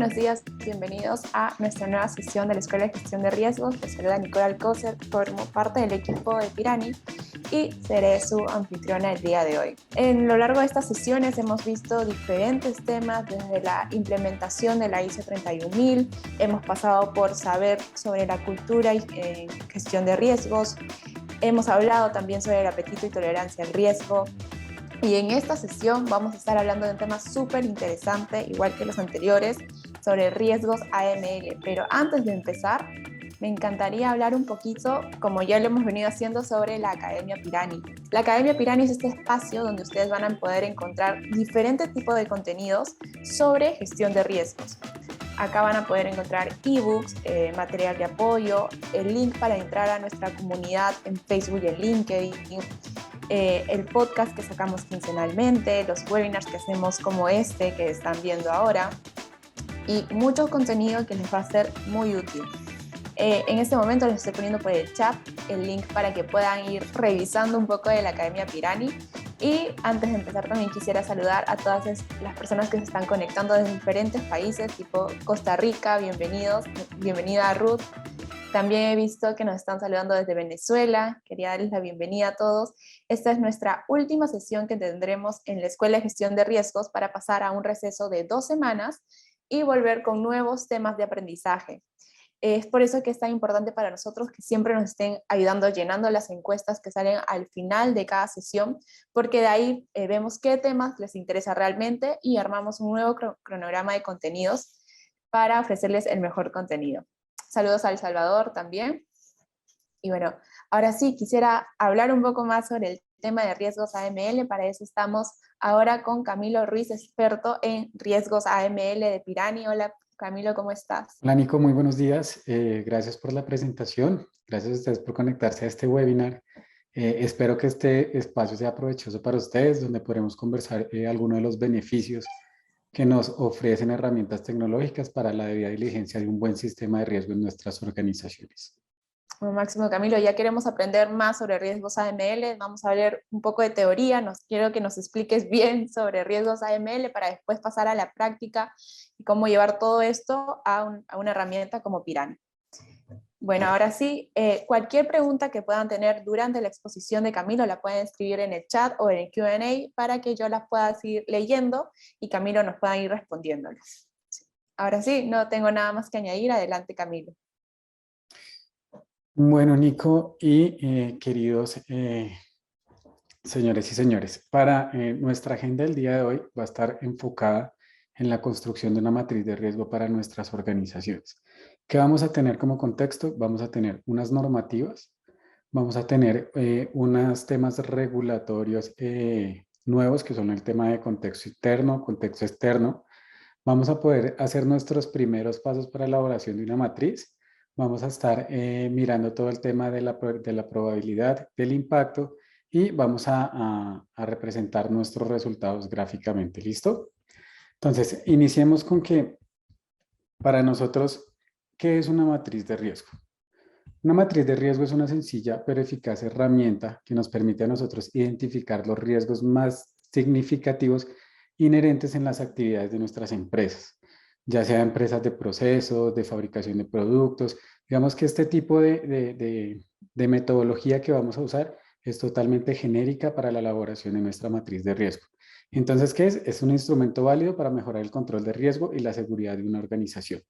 buenos días, bienvenidos a nuestra nueva sesión de la Escuela de Gestión de Riesgos. Les saluda Nicole Alcocer, formo parte del equipo de Pirani y seré su anfitriona el día de hoy. En lo largo de estas sesiones hemos visto diferentes temas, desde la implementación de la ISO 31000, hemos pasado por saber sobre la cultura y gestión de riesgos, hemos hablado también sobre el apetito y tolerancia al riesgo. Y en esta sesión vamos a estar hablando de un tema súper interesante, igual que los anteriores, sobre riesgos AML. Pero antes de empezar, me encantaría hablar un poquito, como ya lo hemos venido haciendo, sobre la Academia Pirani. La Academia Pirani es este espacio donde ustedes van a poder encontrar diferentes tipos de contenidos sobre gestión de riesgos. Acá van a poder encontrar ebooks, material de apoyo, el link para entrar a nuestra comunidad en Facebook y en LinkedIn, el podcast que sacamos quincenalmente, los webinars que hacemos como este que están viendo ahora y mucho contenido que les va a ser muy útil. En este momento les estoy poniendo por el chat el link para que puedan ir revisando un poco de la Academia Pirani. Y antes de empezar también quisiera saludar a todas las personas que se están conectando desde diferentes países, tipo Costa Rica, bienvenidos, bienvenida a Ruth. También he visto que nos están saludando desde Venezuela, quería darles la bienvenida a todos. Esta es nuestra última sesión que tendremos en la Escuela de Gestión de Riesgos para pasar a un receso de 2 semanas y volver con nuevos temas de aprendizaje. Es por eso que es tan importante para nosotros que siempre nos estén ayudando llenando las encuestas que salen al final de cada sesión, porque de ahí vemos qué temas les interesa realmente y armamos un nuevo cronograma de contenidos para ofrecerles el mejor contenido. Saludos a El Salvador también. Y bueno, ahora sí, quisiera hablar un poco más sobre el tema de riesgos AML. Para eso estamos ahora con Camilo Ruiz, experto en riesgos AML de Pirani. Hola Camilo, ¿cómo estás? Hola Nico, muy buenos días. Gracias por la presentación. Gracias a ustedes por conectarse a este webinar. Espero que este espacio sea provechoso para ustedes, donde podremos conversar algunos de los beneficios que nos ofrecen herramientas tecnológicas para la debida diligencia de un buen sistema de riesgo en nuestras organizaciones. Bueno, Máximo Camilo, ya queremos aprender más sobre riesgos AML. Vamos a ver un poco de teoría. Quiero que nos expliques bien sobre riesgos AML para después pasar a la práctica y cómo llevar todo esto a una herramienta como Pirani. Bueno, ahora sí, cualquier pregunta que puedan tener durante la exposición de Camilo la pueden escribir en el chat o en el Q&A para que yo las pueda seguir leyendo y Camilo nos pueda ir respondiéndolas. Ahora sí, no tengo nada más que añadir. Adelante, Camilo. Bueno, Nico y queridos señores y señores, para nuestra agenda del día de hoy va a estar enfocada en la construcción de una matriz de riesgo para nuestras organizaciones. ¿Qué vamos a tener como contexto? Vamos a tener unas normativas, vamos a tener unos temas regulatorios nuevos que son el tema de contexto interno, contexto externo. Vamos a poder hacer nuestros primeros pasos para la elaboración de una matriz. Vamos a estar mirando todo el tema de la probabilidad, del impacto y vamos a representar nuestros resultados gráficamente. ¿Listo? Entonces, iniciemos con que para nosotros, ¿qué es una matriz de riesgo? Una matriz de riesgo es una sencilla pero eficaz herramienta que nos permite a nosotros identificar los riesgos más significativos inherentes en las actividades de nuestras empresas, ya sea empresas de procesos, de fabricación de productos. Digamos que este tipo de metodología que vamos a usar es totalmente genérica para la elaboración de nuestra matriz de riesgo. Entonces, ¿qué es? Es un instrumento válido para mejorar el control de riesgo y la seguridad de una organización.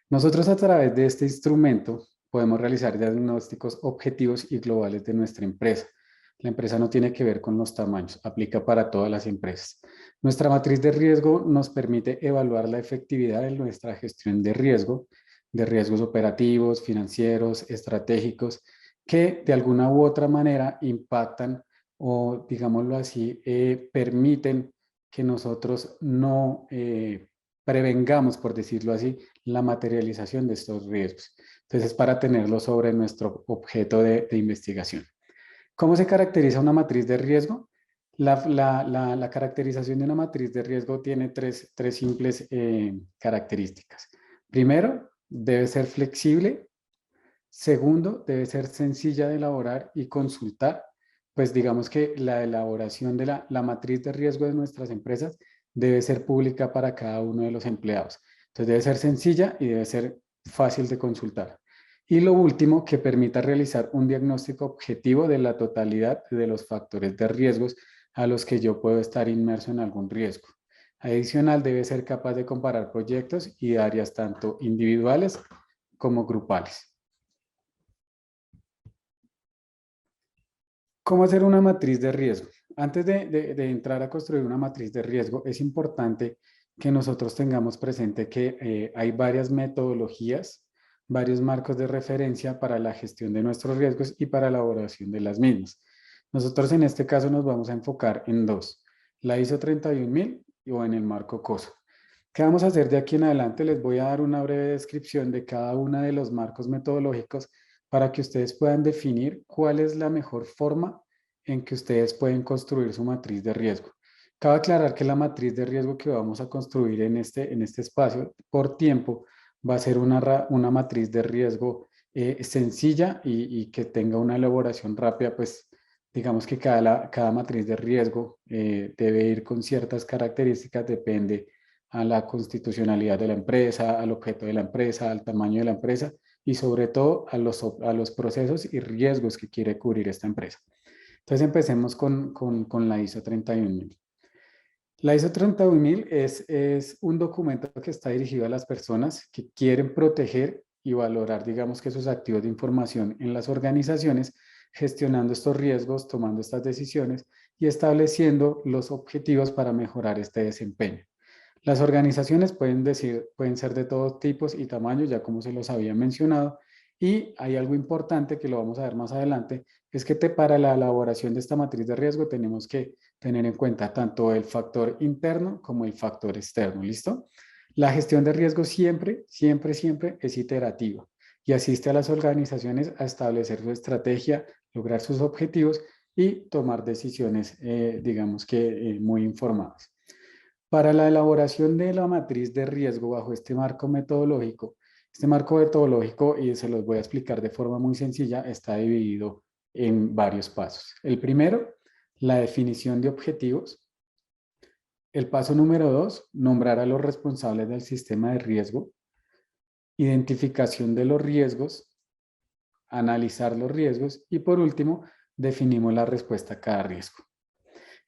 Nosotros a través de este instrumento podemos realizar diagnósticos objetivos y globales de nuestra empresa. La empresa no tiene que ver con los tamaños, aplica para todas las empresas. Nuestra matriz de riesgo nos permite evaluar la efectividad de nuestra gestión de riesgos operativos, financieros, estratégicos, que de alguna u otra manera impactan o, digámoslo así, permiten que nosotros no prevengamos, por decirlo así, la materialización de estos riesgos. Entonces, para tenerlo sobre nuestro objeto de investigación. ¿Cómo se caracteriza una matriz de riesgo? La caracterización de una matriz de riesgo tiene tres simples características. Primero, debe ser flexible. Segundo, debe ser sencilla de elaborar y consultar. Pues digamos que la elaboración de la matriz de riesgo de nuestras empresas debe ser pública para cada uno de los empleados. Entonces debe ser sencilla y debe ser fácil de consultar. Y lo último, que permita realizar un diagnóstico objetivo de la totalidad de los factores de riesgos a los que yo puedo estar inmerso en algún riesgo. Adicional, debe ser capaz de comparar proyectos y áreas tanto individuales como grupales. ¿Cómo hacer una matriz de riesgo? Antes de entrar a construir una matriz de riesgo, es importante que nosotros tengamos presente que hay varias metodologías, varios marcos de referencia para la gestión de nuestros riesgos y para la elaboración de las mismas. Nosotros en este caso nos vamos a enfocar en dos, la ISO 31000 o en el marco COSO. ¿Qué vamos a hacer de aquí en adelante? Les voy a dar una breve descripción de cada uno de los marcos metodológicos para que ustedes puedan definir cuál es la mejor forma en que ustedes pueden construir su matriz de riesgo. Cabe aclarar que la matriz de riesgo que vamos a construir en este espacio por tiempo va a ser una matriz de riesgo sencilla y que tenga una elaboración rápida, pues digamos que cada matriz de riesgo debe ir con ciertas características, depende a la constitucionalidad de la empresa, al objeto de la empresa, al tamaño de la empresa y sobre todo a los procesos y riesgos que quiere cubrir esta empresa. Entonces empecemos con la ISO 31000. La ISO 31000 es un documento que está dirigido a las personas que quieren proteger y valorar, digamos que sus activos de información en las organizaciones, gestionando estos riesgos, tomando estas decisiones y estableciendo los objetivos para mejorar este desempeño. Las organizaciones pueden ser de todos tipos y tamaños, ya como se los había mencionado, y hay algo importante que lo vamos a ver más adelante, es que para la elaboración de esta matriz de riesgo tenemos que tener en cuenta tanto el factor interno como el factor externo, ¿listo? La gestión de riesgo siempre es iterativa y asiste a las organizaciones a establecer su estrategia, lograr sus objetivos y tomar decisiones, digamos que muy informadas. Para la elaboración de la matriz de riesgo bajo este marco metodológico, y se los voy a explicar de forma muy sencilla, está dividido en varios pasos. El primero, la definición de objetivos. El paso número 2, nombrar a los responsables del sistema de riesgo. Identificación de los riesgos, analizar los riesgos y por último, definimos la respuesta a cada riesgo.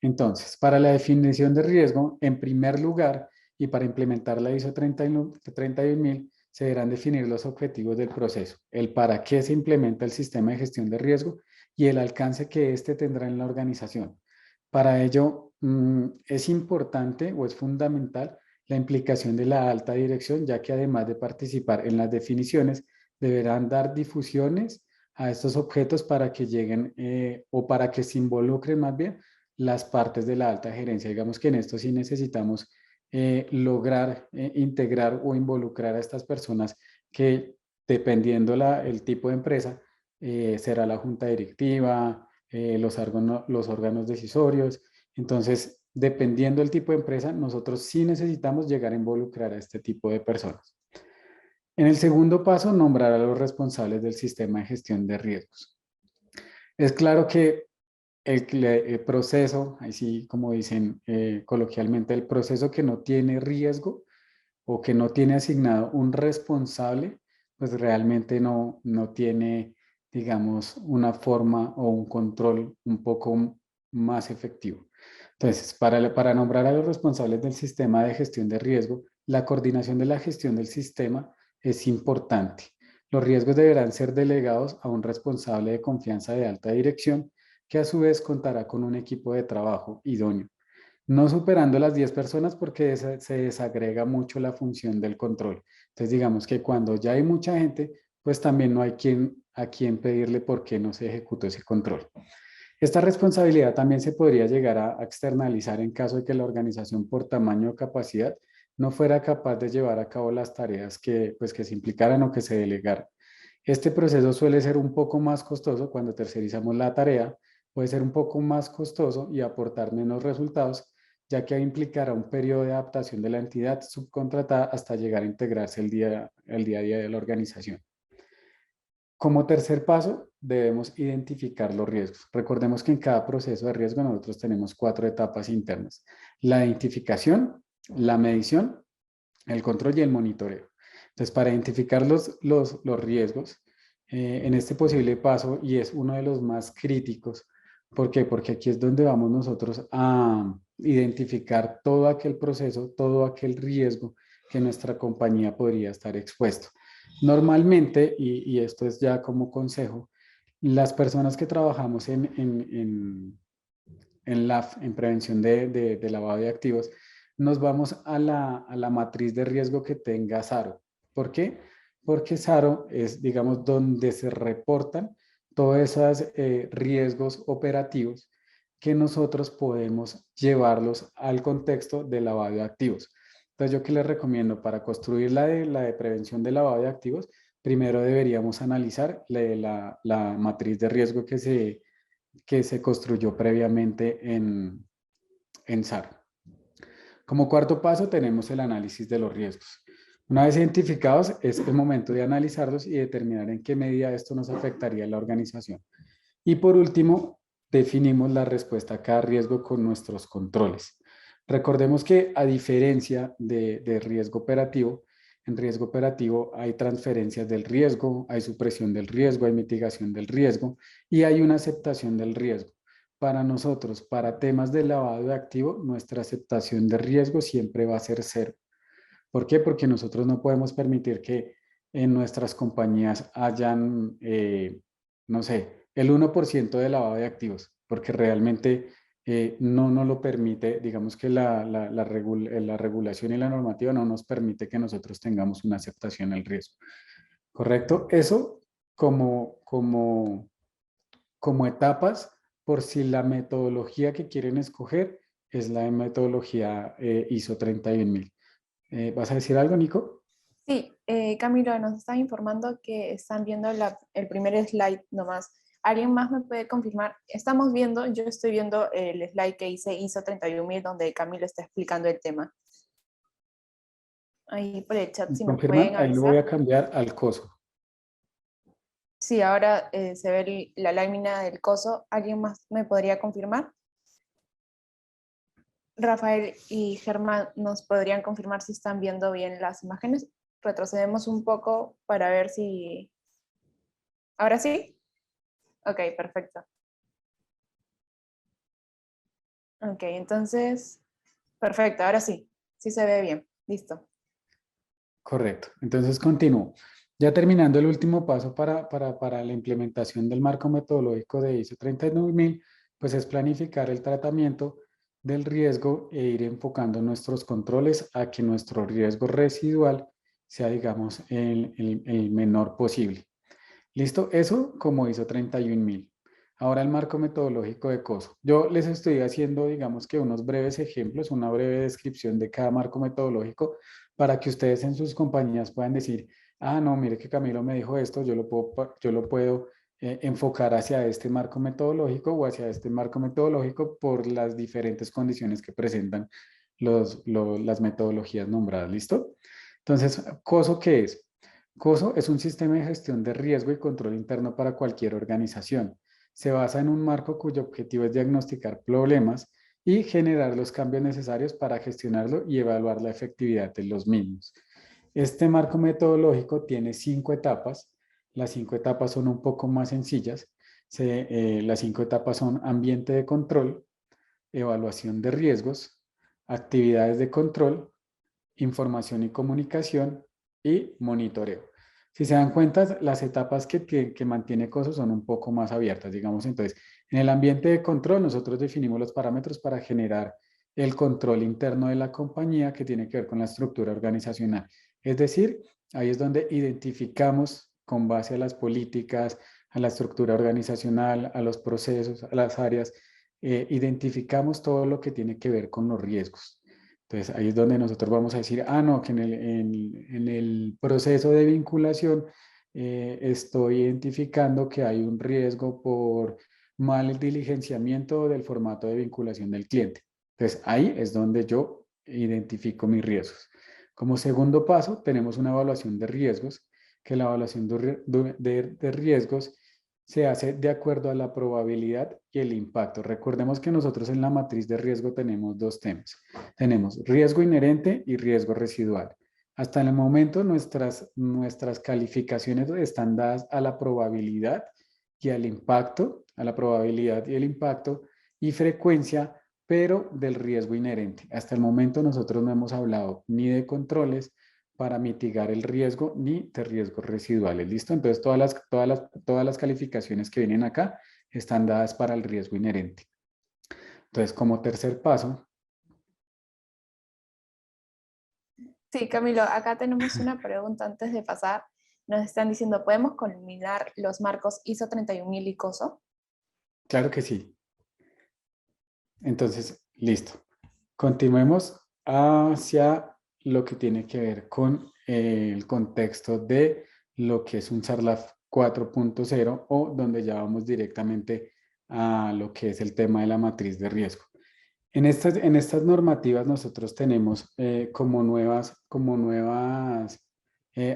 Entonces, para la definición de riesgo, en primer lugar, y para implementar la ISO 31000, se deberán definir los objetivos del proceso, el para qué se implementa el sistema de gestión de riesgo y el alcance que éste tendrá en la organización. Para ello, es importante o es fundamental la implicación de la alta dirección, ya que además de participar en las definiciones, deberán dar difusiones a estos objetos para que lleguen o para que se involucren más bien las partes de la alta gerencia. Digamos que en esto sí necesitamos lograr integrar o involucrar a estas personas que dependiendo el tipo de empresa, será la junta directiva, los órganos decisorios. Entonces, dependiendo del tipo de empresa, nosotros sí necesitamos llegar a involucrar a este tipo de personas. En el segundo paso, nombrar a los responsables del sistema de gestión de riesgos. Es claro que el proceso, así como dicen coloquialmente, el proceso que no tiene riesgo o que no tiene asignado un responsable, pues realmente no tiene, digamos, una forma o un control un poco más efectivo. Entonces, para nombrar a los responsables del sistema de gestión de riesgo, la coordinación de la gestión del sistema es importante. Los riesgos deberán ser delegados a un responsable de confianza de alta dirección que a su vez contará con un equipo de trabajo idóneo, no superando las 10 personas porque se desagrega mucho la función del control. Entonces digamos que cuando ya hay mucha gente, pues también no hay a quien pedirle por qué no se ejecutó ese control. Esta responsabilidad también se podría llegar a externalizar en caso de que la organización por tamaño o capacidad no fuera capaz de llevar a cabo las tareas que se implicaran o que se delegaran. Este proceso suele ser un poco más costoso cuando tercerizamos la tarea, puede ser un poco más costoso y aportar menos resultados, ya que implicará un periodo de adaptación de la entidad subcontratada hasta llegar a integrarse el día a día de la organización. Como tercer paso, debemos identificar los riesgos. Recordemos que en cada proceso de riesgo nosotros tenemos 4 etapas internas: la identificación, la medición, el control y el monitoreo. Entonces, para identificar los riesgos en este posible paso, y es uno de los más críticos, ¿por qué? Porque aquí es donde vamos nosotros a identificar todo aquel proceso, todo aquel riesgo que nuestra compañía podría estar expuesto. Normalmente, y esto es ya como consejo, las personas que trabajamos en LAF, en prevención de lavado de activos, nos vamos a la matriz de riesgo que tenga SARO. ¿Por qué? Porque SARO es, digamos, donde se reportan todos esos riesgos operativos que nosotros podemos llevarlos al contexto de lavado de activos. Entonces, yo qué les recomiendo para construir la de prevención de lavado de activos, primero deberíamos analizar la matriz de riesgo que se construyó previamente en SARO. Como cuarto paso tenemos el análisis de los riesgos. Una vez identificados, es el momento de analizarlos y determinar en qué medida esto nos afectaría a la organización. Y por último, definimos la respuesta a cada riesgo con nuestros controles. Recordemos que a diferencia de riesgo operativo, en riesgo operativo hay transferencias del riesgo, hay supresión del riesgo, hay mitigación del riesgo y hay una aceptación del riesgo. Para nosotros, para temas de lavado de activo, nuestra aceptación de riesgo siempre va a ser cero. ¿Por qué? Porque nosotros no podemos permitir que en nuestras compañías hayan, no sé, el 1% de lavado de activos, porque realmente no nos lo permite, digamos que la regulación y la normativa no nos permite que nosotros tengamos una aceptación al riesgo. ¿Correcto? Eso como etapas, por si la metodología que quieren escoger es la metodología ISO 31000. ¿Vas a decir algo, Nico? Sí, Camilo, nos están informando que están viendo el primer slide nomás. ¿Alguien más me puede confirmar? Estamos viendo, yo estoy viendo el slide que hice ISO 31000 donde Camilo está explicando el tema. Ahí por el chat, si me ¿Confirman? pueden Ahí lo voy avisar. a cambiar al coso. Sí, ahora se ve la lámina del coso. ¿Alguien más me podría confirmar? Rafael y Germán, ¿nos podrían confirmar si están viendo bien las imágenes? Retrocedemos un poco para ver si... ¿Ahora sí? Ok, perfecto. Ok, entonces, perfecto, ahora sí, sí se ve bien, listo. Correcto. Entonces continúo. Ya terminando el último paso para la implementación del marco metodológico de ISO 39000, pues es planificar el tratamiento del riesgo e ir enfocando nuestros controles a que nuestro riesgo residual sea, digamos, el menor posible. ¿Listo? Eso como ISO 31000. Ahora el marco metodológico de COSO. Yo les estoy haciendo, digamos que unos breves ejemplos, una breve descripción de cada marco metodológico para que ustedes en sus compañías puedan decir, ah, no, mire que Camilo me dijo esto, yo lo puedo enfocar hacia este marco metodológico o hacia este marco metodológico por las diferentes condiciones que presentan las metodologías nombradas. ¿Listo? Entonces, ¿COSO qué es? COSO es un sistema de gestión de riesgo y control interno para cualquier organización. Se basa en un marco cuyo objetivo es diagnosticar problemas y generar los cambios necesarios para gestionarlo y evaluar la efectividad de los mismos. Este marco metodológico tiene 5 etapas. Las 5 etapas son un poco más sencillas. Las 5 etapas son ambiente de control, evaluación de riesgos, actividades de control, información y comunicación y monitoreo. Si se dan cuenta, las etapas que mantiene COSO son un poco más abiertas, digamos. Entonces, en el ambiente de control, nosotros definimos los parámetros para generar el control interno de la compañía que tiene que ver con la estructura organizacional. Es decir, ahí es donde identificamos con base a las políticas, a la estructura organizacional, a los procesos, a las áreas, identificamos todo lo que tiene que ver con los riesgos. Entonces ahí es donde nosotros vamos a decir, ah, no, que en el proceso de vinculación estoy identificando que hay un riesgo por mal diligenciamiento del formato de vinculación del cliente. Entonces ahí es donde yo identifico mis riesgos. Como segundo paso, tenemos una evaluación de riesgos que la evaluación de riesgos se hace de acuerdo a la probabilidad y el impacto. Recordemos que nosotros en la matriz de riesgo tenemos dos temas. Tenemos riesgo inherente y riesgo residual. Hasta el momento nuestras calificaciones están dadas a la probabilidad y al impacto, a la probabilidad y el impacto y frecuencia, pero del riesgo inherente. Hasta el momento nosotros no hemos hablado ni de controles para mitigar el riesgo ni de riesgos residuales. ¿Listo? Entonces todas las calificaciones que vienen acá están dadas para el riesgo inherente. Entonces, como tercer paso. Sí, Camilo, acá tenemos una pregunta antes de pasar. Nos están diciendo, ¿podemos combinar los marcos ISO 31000 y COSO? Claro que sí. Entonces, listo. Continuemos hacia lo que tiene que ver con el contexto de lo que es un SARLAF 4.0 o donde ya vamos directamente a lo que es el tema de la matriz de riesgo. En estas normativas nosotros tenemos como nuevas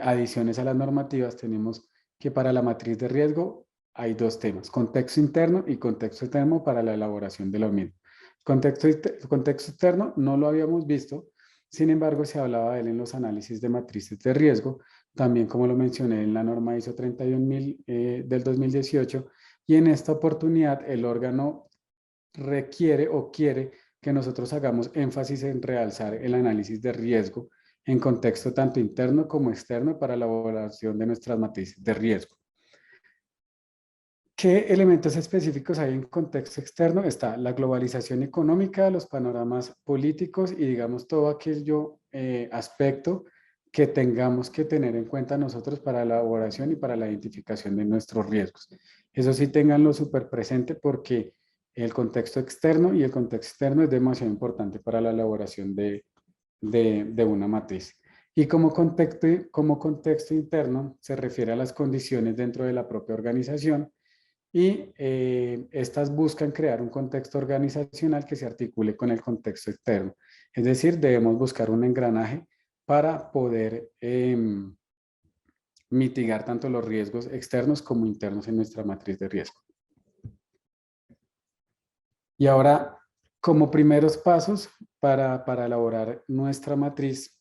adiciones a las normativas, tenemos que para la matriz de riesgo hay dos temas, contexto interno y contexto externo para la elaboración de lo mismo. Contexto externo no lo habíamos visto, sin embargo se hablaba de él en los análisis de matrices de riesgo, también como lo mencioné en la norma ISO 31000 del 2018, y en esta oportunidad el órgano requiere o quiere que nosotros hagamos énfasis en realzar el análisis de riesgo en contexto tanto interno como externo para la elaboración de nuestras matrices de riesgo. ¿Qué elementos específicos hay en contexto externo? Está la globalización económica, los panoramas políticos y digamos todo aquello aspecto que tengamos que tener en cuenta nosotros para la elaboración y para la identificación de nuestros riesgos. Eso sí, ténganlo súper presente porque el contexto externo y el contexto externo es demasiado importante para la elaboración de una matriz. Y como contexto interno se refiere a las condiciones dentro de la propia organización y estas buscan crear un contexto organizacional que se articule con el contexto externo. Es decir, debemos buscar un engranaje para poder mitigar tanto los riesgos externos como internos en nuestra matriz de riesgo. Y ahora, como primeros pasos para elaborar nuestra matriz,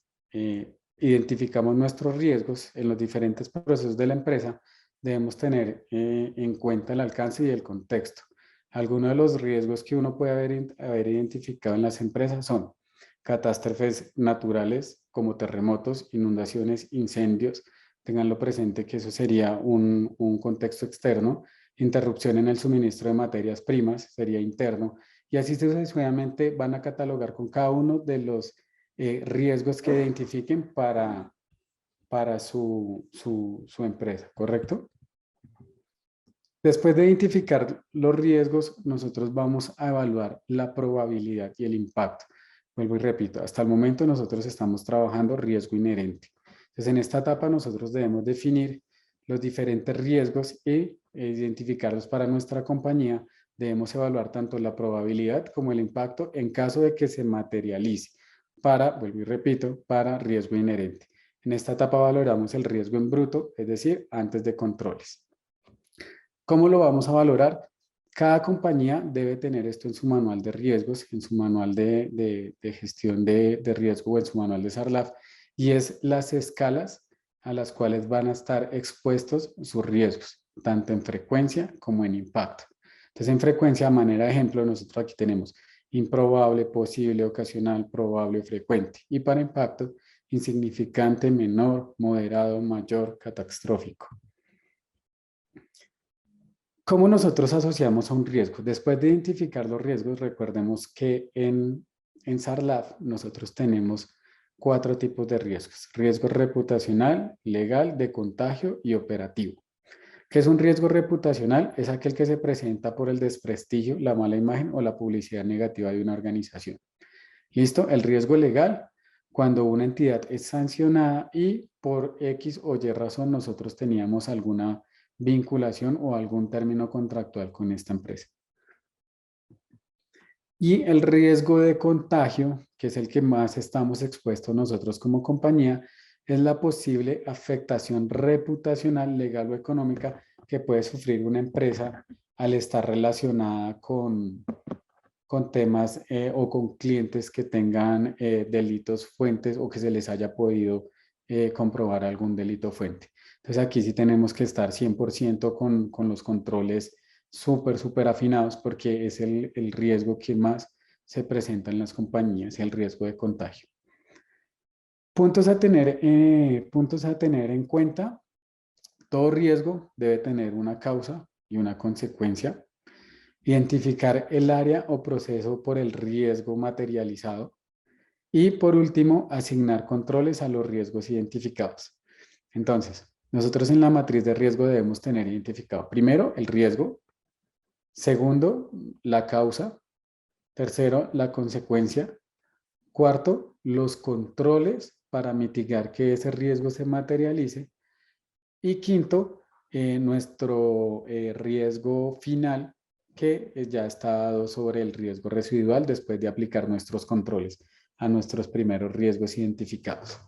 identificamos nuestros riesgos en los diferentes procesos de la empresa. Debemos tener en cuenta el alcance y el contexto. Algunos de los riesgos que uno puede haber identificado en las empresas son catástrofes naturales como terremotos, inundaciones, incendios. Ténganlo presente que eso sería un contexto externo. Interrupción en el suministro de materias primas sería interno. Y así sucesivamente van a catalogar con cada uno de los riesgos que identifiquen para su empresa, ¿correcto? Después de identificar los riesgos, nosotros vamos a evaluar la probabilidad y el impacto. Vuelvo y repito, hasta el momento nosotros estamos trabajando riesgo inherente. Entonces, en esta etapa nosotros debemos definir los diferentes riesgos e identificarlos para nuestra compañía. Debemos evaluar tanto la probabilidad como el impacto en caso de que se materialice vuelvo y repito, para riesgo inherente. En esta etapa valoramos el riesgo en bruto, es decir, antes de controles. ¿Cómo lo vamos a valorar? Cada compañía debe tener esto en su manual de riesgos, en su manual de gestión de riesgo o en su manual de SARLAF, y es las escalas a las cuales van a estar expuestos sus riesgos, tanto en frecuencia como en impacto. Entonces, en frecuencia, a manera de ejemplo, nosotros aquí tenemos improbable, posible, ocasional, probable, frecuente. Y para impacto, insignificante, menor, moderado, mayor, catastrófico. ¿Cómo nosotros asociamos a un riesgo? Después de identificar los riesgos, recordemos que en SARLAF nosotros tenemos 4 tipos de riesgos. Riesgo reputacional, legal, de contagio y operativo. ¿Qué es un riesgo reputacional? Es aquel que se presenta por el desprestigio, la mala imagen o la publicidad negativa de una organización. ¿Listo? El riesgo legal, cuando una entidad es sancionada y por X o Y razón nosotros teníamos alguna vinculación o algún término contractual con esta empresa. Y el riesgo de contagio, que es el que más estamos expuestos nosotros como compañía, es la posible afectación reputacional, legal o económica que puede sufrir una empresa al estar relacionada con temas o con clientes que tengan delitos fuentes o que se les haya podido comprobar algún delito fuente. Entonces aquí sí tenemos que estar 100% con los controles súper afinados porque es el riesgo que más se presenta en las compañías, el riesgo de contagio. Puntos a tener en cuenta. Todo riesgo debe tener una causa y una consecuencia. Identificar el área o proceso por el riesgo materializado. Y por último, asignar controles a los riesgos identificados. Entonces, nosotros en la matriz de riesgo debemos tener identificado primero el riesgo, segundo, la causa, tercero, la consecuencia, cuarto, los controles para mitigar que ese riesgo se materialice y quinto, nuestro riesgo final que ya está dado sobre el riesgo residual después de aplicar nuestros controles a nuestros primeros riesgos identificados.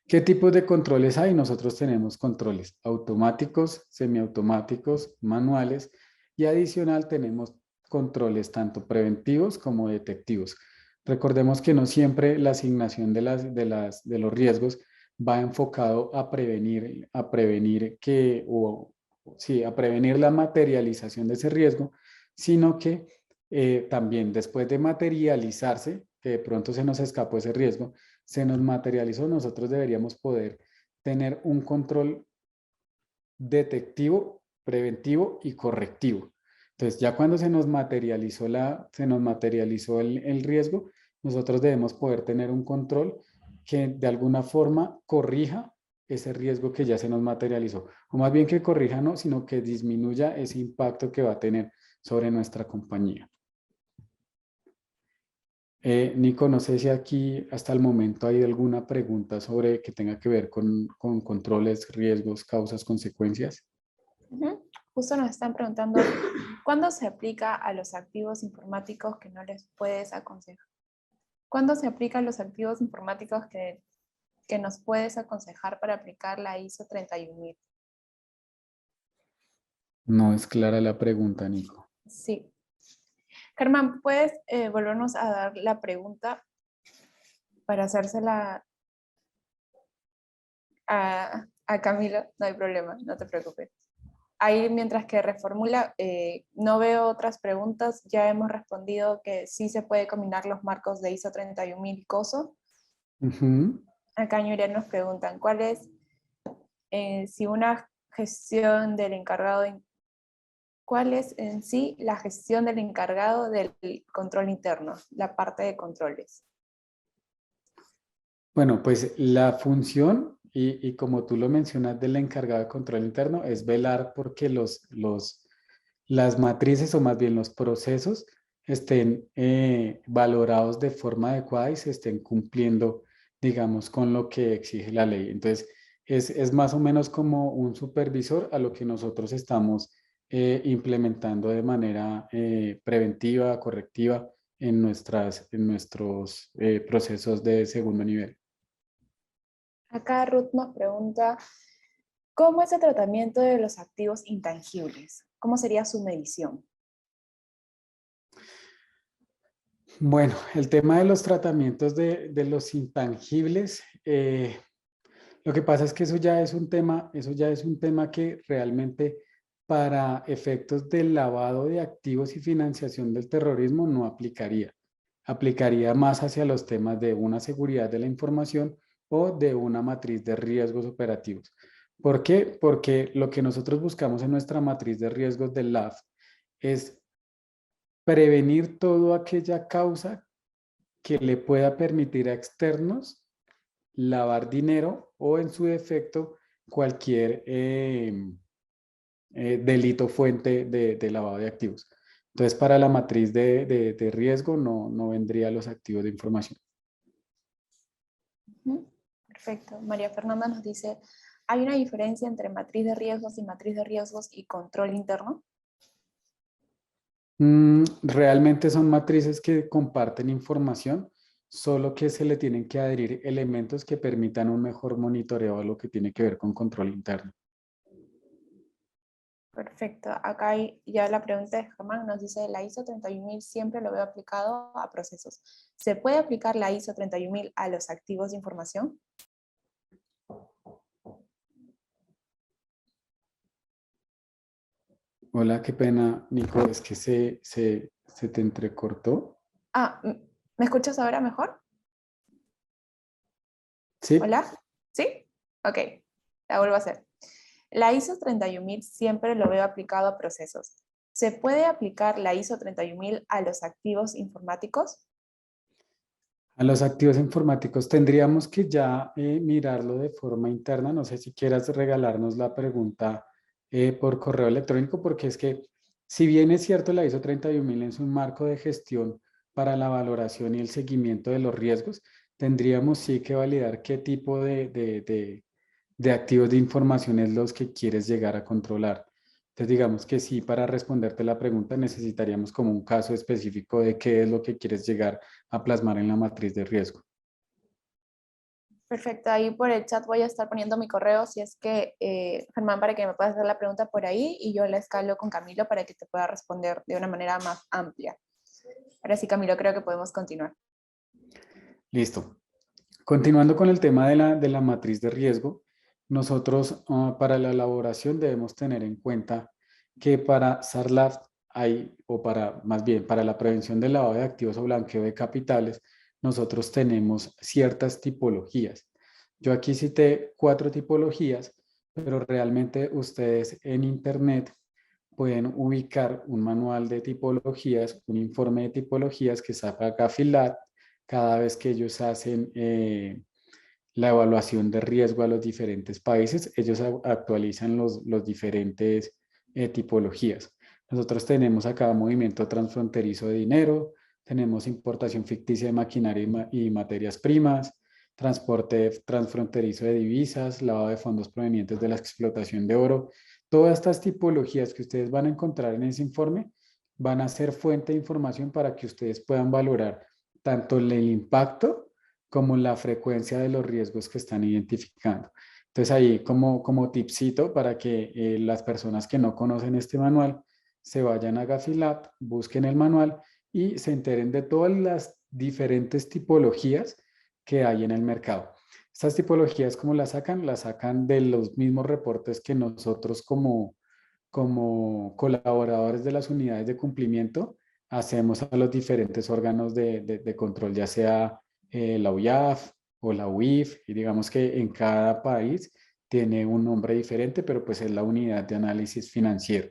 ¿Qué tipos de controles hay? Nosotros tenemos controles automáticos, semiautomáticos, manuales y adicional tenemos controles tanto preventivos como detectivos. Recordemos que no siempre la asignación de los riesgos va enfocado a prevenir a prevenir la materialización de ese riesgo, sino que también después de materializarse, que de pronto se nos escapó ese riesgo, se nos materializó, nosotros deberíamos poder tener un control detectivo, preventivo y correctivo. Entonces, ya cuando se nos materializó, el riesgo, nosotros debemos poder tener un control que de alguna forma corrija ese riesgo que ya se nos materializó. O más bien que corrija, no, sino que disminuya ese impacto que va a tener sobre nuestra compañía. Nico, no sé si aquí hasta el momento hay alguna pregunta sobre que tenga que ver con controles, riesgos, causas, consecuencias. Justo nos están preguntando, ¿cuándo se aplica a los activos informáticos que no les puedes aconsejar? ¿Cuándo se aplica a los activos informáticos que nos puedes aconsejar para aplicar la ISO 31000? No es clara la pregunta, Nico. Sí. Germán, ¿puedes volvernos a dar la pregunta para hacérsela a Camilo? No hay problema, no te preocupes. Ahí, mientras que reformula, no veo otras preguntas. Ya hemos respondido que sí se puede combinar los marcos de ISO 31000 y COSO. Acá en Uriel nos preguntan, ¿cuál es, si una gestión del encargado, cuál es en sí la gestión del encargado del control interno, la parte de controles? Bueno, pues la función, y como tú lo mencionas, del encargado de control interno es velar porque las matrices o más bien los procesos estén valorados de forma adecuada y se estén cumpliendo, digamos, con lo que exige la ley. Entonces, es más o menos como un supervisor a lo que nosotros estamos implementando de manera preventiva, correctiva en nuestros procesos de segundo nivel. Acá Ruth nos pregunta, ¿cómo es el tratamiento de los activos intangibles? ¿Cómo sería su medición? Bueno, el tema de los tratamientos de los intangibles, lo que pasa es que eso ya es un tema que realmente para efectos del lavado de activos y financiación del terrorismo no aplicaría. Aplicaría más hacia los temas de una seguridad de la información o de una matriz de riesgos operativos. ¿Por qué? Porque lo que nosotros buscamos en nuestra matriz de riesgos del LAF es prevenir toda aquella causa que le pueda permitir a externos lavar dinero o en su defecto cualquier delito fuente de lavado de activos. Entonces, para la matriz de riesgo no vendría los activos de información. Perfecto. María Fernanda nos dice, ¿hay una diferencia entre matriz de riesgos y matriz de riesgos y control interno? Realmente son matrices que comparten información, solo que se le tienen que adherir elementos que permitan un mejor monitoreo a lo que tiene que ver con control interno. Perfecto. Acá hay ya la pregunta de Germán, nos dice, la ISO 31000 siempre lo veo aplicado a procesos. ¿Se puede aplicar la ISO 31000 a los activos de información? Hola, qué pena, Nico, es que se te entrecortó. Ah, ¿me escuchas ahora mejor? Sí, ¿Hola? ¿Sí? Ok, la vuelvo a hacer. La ISO 31000 siempre lo veo aplicado a procesos. ¿Se puede aplicar la ISO 31000 a los activos informáticos? a los activos informáticos tendríamos que ya mirarlo de forma interna. No sé si quieras regalarnos la pregunta por correo electrónico, porque es que si bien es cierto la ISO 31000 es un marco de gestión para la valoración y el seguimiento de los riesgos, tendríamos sí que validar qué tipo de activos de información es los que quieres llegar a controlar. Entonces, digamos que sí, para responderte la pregunta necesitaríamos como un caso específico de qué es lo que quieres llegar a plasmar en la matriz de riesgo. Perfecto, ahí por el chat voy a estar poniendo mi correo, si es que, Germán, para que me puedas hacer la pregunta por ahí y yo la escalo con Camilo para que te pueda responder de una manera más amplia. Ahora sí, Camilo, creo que podemos continuar. Listo. Continuando con el tema de la matriz de riesgo, nosotros para la elaboración debemos tener en cuenta que para SARLAF hay, o para más bien para la prevención del lavado de activos o blanqueo de capitales, nosotros tenemos ciertas tipologías. Yo aquí cité 4 tipologías, pero realmente ustedes en Internet pueden ubicar un manual de tipologías, un informe de tipologías que saca Gafilat cada vez que ellos hacen la evaluación de riesgo a los diferentes países. Ellos actualizan los diferentes tipologías. Nosotros tenemos acá movimiento transfronterizo de dinero, tenemos importación ficticia de maquinaria y materias primas, transporte transfronterizo de divisas, lavado de fondos provenientes de la explotación de oro. Todas estas tipologías que ustedes van a encontrar en ese informe van a ser fuente de información para que ustedes puedan valorar tanto el impacto como la frecuencia de los riesgos que están identificando. Entonces ahí como tipcito para que las personas que no conocen este manual se vayan a Gafilab, busquen el manual y se enteren de todas las diferentes tipologías que hay en el mercado. Estas tipologías, ¿cómo las sacan? Las sacan de los mismos reportes que nosotros como colaboradores de las unidades de cumplimiento hacemos a los diferentes órganos de control, ya sea la UIAF o la UIF, y digamos que en cada país tiene un nombre diferente, pero pues es la unidad de análisis financiero.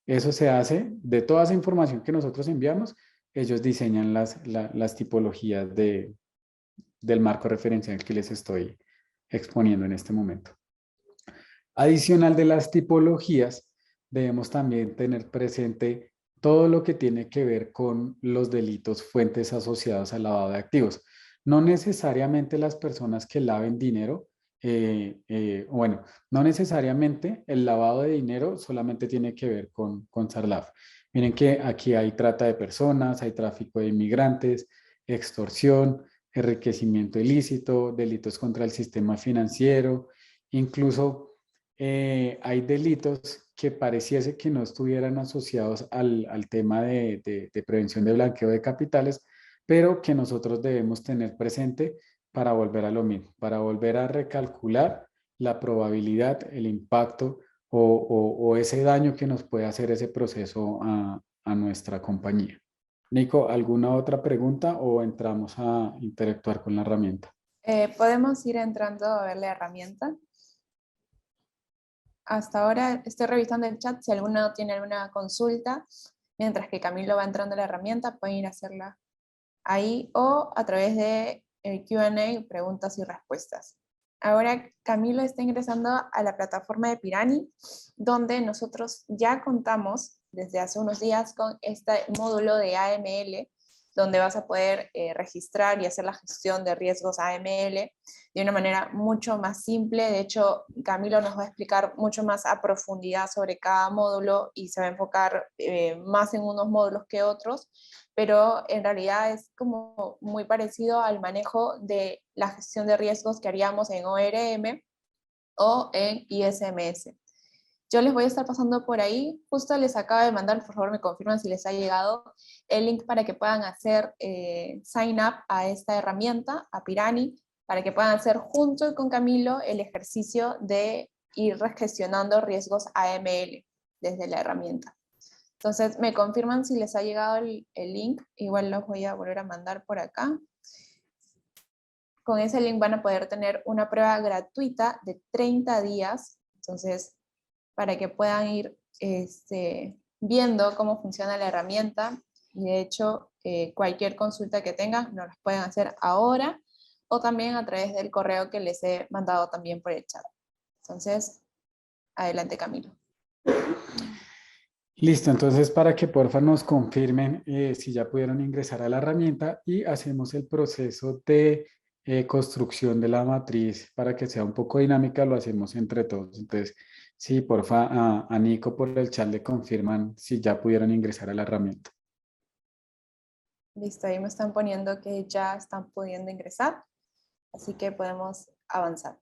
Eso se hace de toda esa información que nosotros enviamos, ellos diseñan las tipologías del marco referencial que les estoy exponiendo en este momento. Adicional de las tipologías, debemos también tener presente todo lo que tiene que ver con los delitos fuentes asociados al lavado de activos. No necesariamente las personas que laven dinero, bueno, no necesariamente el lavado de dinero solamente tiene que ver con SARLAF. Miren que aquí hay trata de personas, hay tráfico de inmigrantes, extorsión, enriquecimiento ilícito, delitos contra el sistema financiero, incluso hay delitos que pareciese que no estuvieran asociados al tema de prevención de blanqueo de capitales, pero que nosotros debemos tener presente para volver a lo mismo, para volver a recalcular la probabilidad, el impacto o ese daño que nos puede hacer ese proceso a nuestra compañía. Nico, ¿alguna otra pregunta o entramos a interactuar con la herramienta? Podemos ir entrando a ver la herramienta. Hasta ahora estoy revisando el chat, si alguno tiene alguna consulta, mientras que Camilo va entrando a la herramienta, pueden ir a hacerla ahí o a través de el Q&A, preguntas y respuestas. Ahora Camilo está ingresando a la plataforma de Pirani, donde nosotros ya contamos desde hace unos días con este módulo de AML donde vas a poder registrar y hacer la gestión de riesgos AML de una manera mucho más simple. De hecho, Camilo nos va a explicar mucho más a profundidad sobre cada módulo y se va a enfocar más en unos módulos que otros, pero en realidad es como muy parecido al manejo de la gestión de riesgos que haríamos en ORM o en ISMS. Yo les voy a estar pasando por ahí, justo les acabo de mandar, por favor me confirman si les ha llegado, el link para que puedan hacer sign up a esta herramienta, a Pirani, para que puedan hacer junto con Camilo el ejercicio de ir gestionando riesgos AML desde la herramienta. Entonces me confirman si les ha llegado el link, igual los voy a volver a mandar por acá. Con ese link van a poder tener una prueba gratuita de 30 días, entonces para que puedan ir viendo cómo funciona la herramienta, y de hecho cualquier consulta que tengan nos las pueden hacer ahora o también a través del correo que les he mandado también por el chat. Entonces, adelante Camilo. Listo, entonces para que porfa nos confirmen si ya pudieron ingresar a la herramienta y hacemos el proceso de construcción de la matriz para que sea un poco dinámica, lo hacemos entre todos. Entonces, sí, porfa, a Nico por el chat le confirman si ya pudieron ingresar a la herramienta. Listo, ahí me están poniendo que ya están pudiendo ingresar, así que podemos avanzar.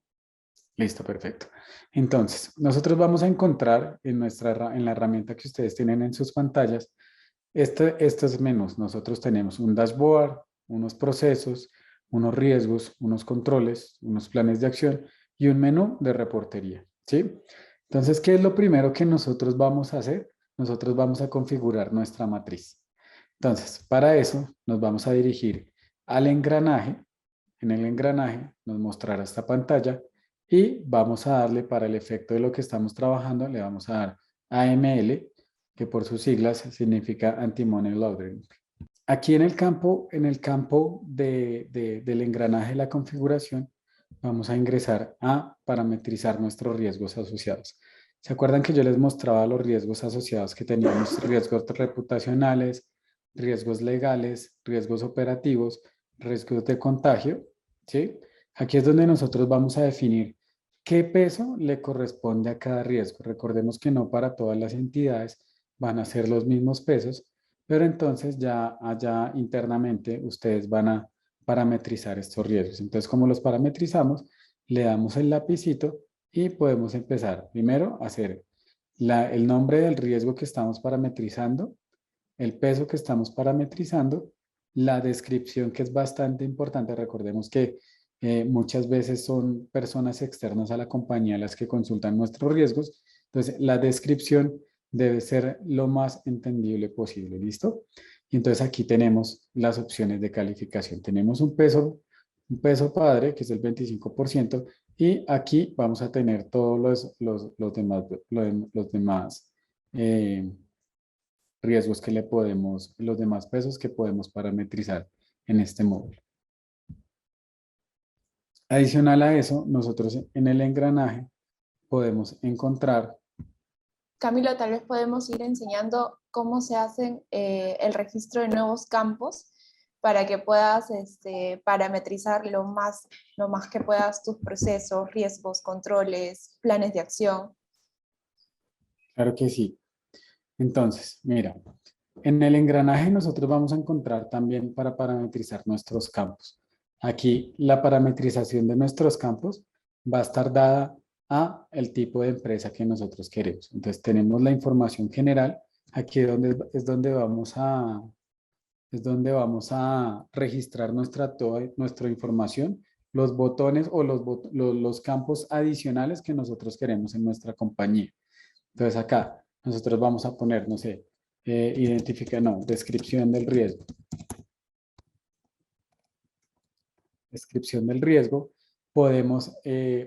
Listo, perfecto. Entonces, nosotros vamos a encontrar en la herramienta que ustedes tienen en sus pantallas, estos menús. Nosotros tenemos un dashboard, unos procesos, unos riesgos, unos controles, unos planes de acción y un menú de reportería, ¿sí? Entonces, ¿qué es lo primero que nosotros vamos a hacer? Nosotros vamos a configurar nuestra matriz. Entonces, para eso nos vamos a dirigir al engranaje. En el engranaje nos mostrará esta pantalla y vamos a darle, para el efecto de lo que estamos trabajando, le vamos a dar AML, que por sus siglas significa Anti-Money Laundering. Aquí en el campo del engranaje de la configuración, vamos a ingresar a parametrizar nuestros riesgos asociados. ¿Se acuerdan que yo les mostraba los riesgos asociados que teníamos? Riesgos reputacionales, riesgos legales, riesgos operativos, riesgos de contagio, ¿sí? Aquí es donde nosotros vamos a definir qué peso le corresponde a cada riesgo. Recordemos que no para todas las entidades van a ser los mismos pesos, pero entonces ya allá internamente ustedes van a parametrizar estos riesgos. Entonces, como los parametrizamos, le damos el lapicito y podemos empezar primero a hacer el nombre del riesgo que estamos parametrizando, el peso que estamos parametrizando, la descripción, que es bastante importante. Recordemos que muchas veces son personas externas a la compañía las que consultan nuestros riesgos. Entonces, la descripción debe ser lo más entendible posible, ¿listo? Y entonces aquí tenemos las opciones de calificación. Tenemos un peso padre, que es el 25%, y aquí vamos a tener todos los demás riesgos que le podemos, los demás pesos que podemos parametrizar en este módulo. Adicional a eso, nosotros en el engranaje podemos encontrar. Camilo, tal vez podemos ir enseñando cómo se hacen el registro de nuevos campos para que puedas parametrizar lo más que puedas tus procesos, riesgos, controles, planes de acción. Claro que sí. Entonces, mira, en el engranaje nosotros vamos a encontrar también para parametrizar nuestros campos. Aquí la parametrización de nuestros campos va a estar dada a el tipo de empresa que nosotros queremos. Entonces tenemos la información general, aquí es donde vamos a registrar toda nuestra información, los botones o los campos adicionales que nosotros queremos en nuestra compañía. Entonces acá nosotros vamos a poner, no sé, descripción del riesgo. Descripción del riesgo, podemos